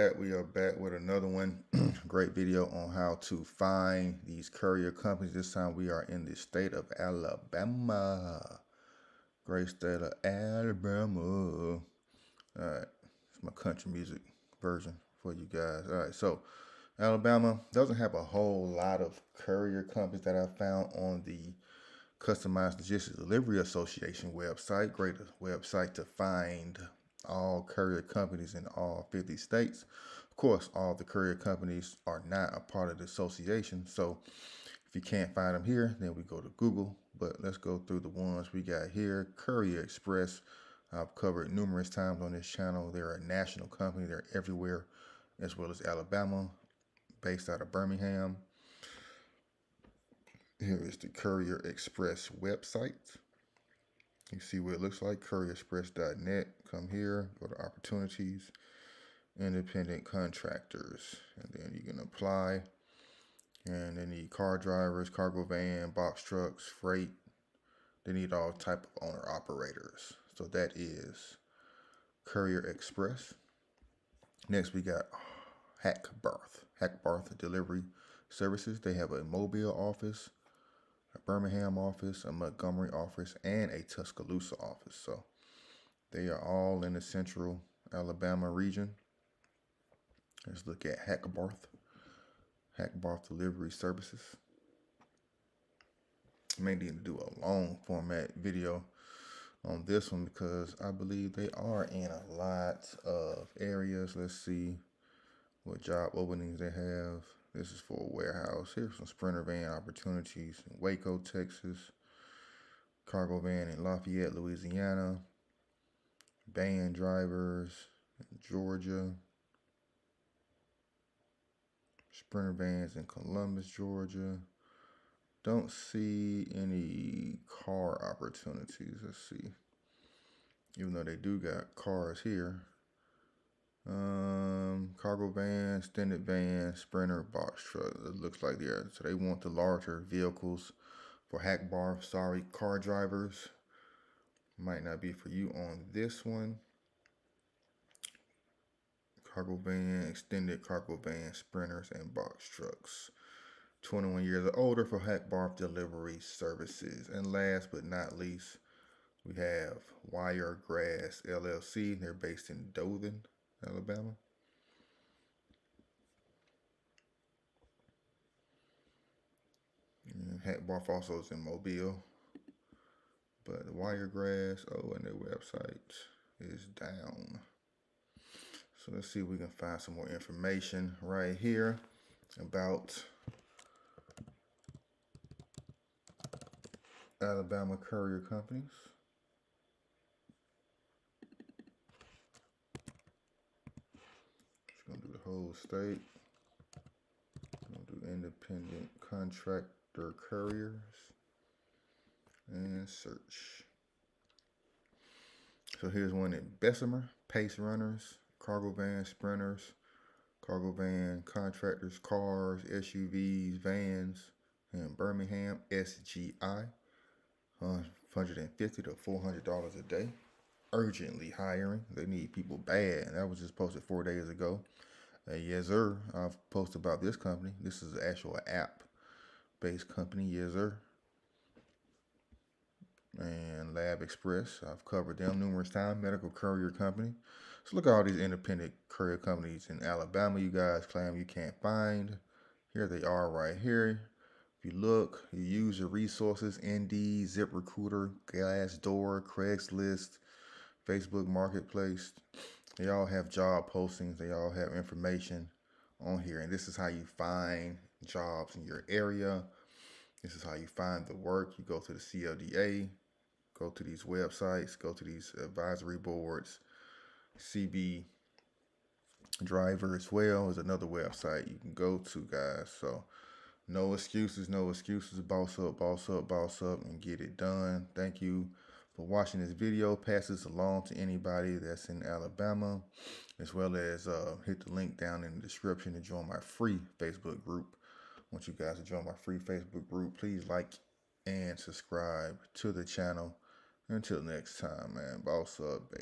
back. We are back with another one. Great video on how to find these courier companies. This time we are in the state of Alabama. Great state of Alabama. All right, it's my country music version for you guys. All right, so Alabama doesn't have a whole lot of courier companies that I found on the Customized Logistics Delivery Association website. Great website to find all courier companies in all 50 states. Of course, all the courier companies are not a part of the association. So if you can't find them here, then we go to Google. But let's go through the ones we got here. Courier Express, I've covered numerous times on this channel. They're a national company. They're everywhere, as well as Alabama, based out of Birmingham. Here is the Courier Express website. You see what it looks like, courierexpress.net. Come here, go to opportunities, independent contractors, and then you can apply. And they need car drivers, cargo van, box trucks, freight. They need all type of owner operators. So that is Courier Express. Next we got Hackbarth Delivery Services. They have a Mobile office, a Birmingham office, a Montgomery office, and a Tuscaloosa office. So they are all in the central Alabama region. Let's look at Hackbarth Delivery Services. I may need to do a long format video on this one because I believe they are in a lot of areas. Let's see what job openings they have. This is for a warehouse. Here's some Sprinter van opportunities in Waco, Texas. Cargo van in Lafayette, Louisiana. Van drivers in Georgia. Sprinter vans in Columbus, Georgia. Don't see any car opportunities. Let's see. Even though they do got cars here. Cargo van, extended van, Sprinter, box truck. It looks like so they want the larger vehicles for Hackbarth. Sorry, car drivers. Might not be for you on this one. Cargo van, extended cargo van, Sprinters, and box trucks. 21 years or older for Hackbarth Delivery Services. And last but not least, we have Wiregrass LLC. They're based in Dothan, Alabama. And Hackbarth also is in Mobile. But Wiregrass, and their website is down. So let's see if we can find some more information right here about Alabama courier companies. Just gonna do the whole state. Gonna do independent contractor couriers and search. So here's one in Bessemer, Pace Runners, cargo van Sprinters, cargo van contractors, cars, SUVs, vans, in Birmingham, SGI. $150 to $400 a day. Urgently hiring. They need people bad. That was just posted 4 days ago. Yes, sir. I've posted about this company. This is an actual app-based company. Yes, sir. And Lab Express. I've covered them numerous times. Medical courier company. So look at all these independent courier companies in Alabama you guys claim you can't find. Here they are right here. If you look, you use your resources, Indeed, ZipRecruiter, Glassdoor, Craigslist, Facebook Marketplace. They all have job postings. They all have information on here. And this is how you find jobs in your area. This is how you find the work. You go to the CLDA, go to these websites, go to these advisory boards. CB Driver as well is another website you can go to, guys. So no excuses, no excuses. Boss up, boss up, boss up, and get it done. Thank you for watching this video. Pass this along to anybody that's in Alabama, as well as hit the link down in the description to join my free Facebook group. I want you guys to join my free Facebook group. Please like and subscribe to the channel. Until next time, man. Boss up, baby.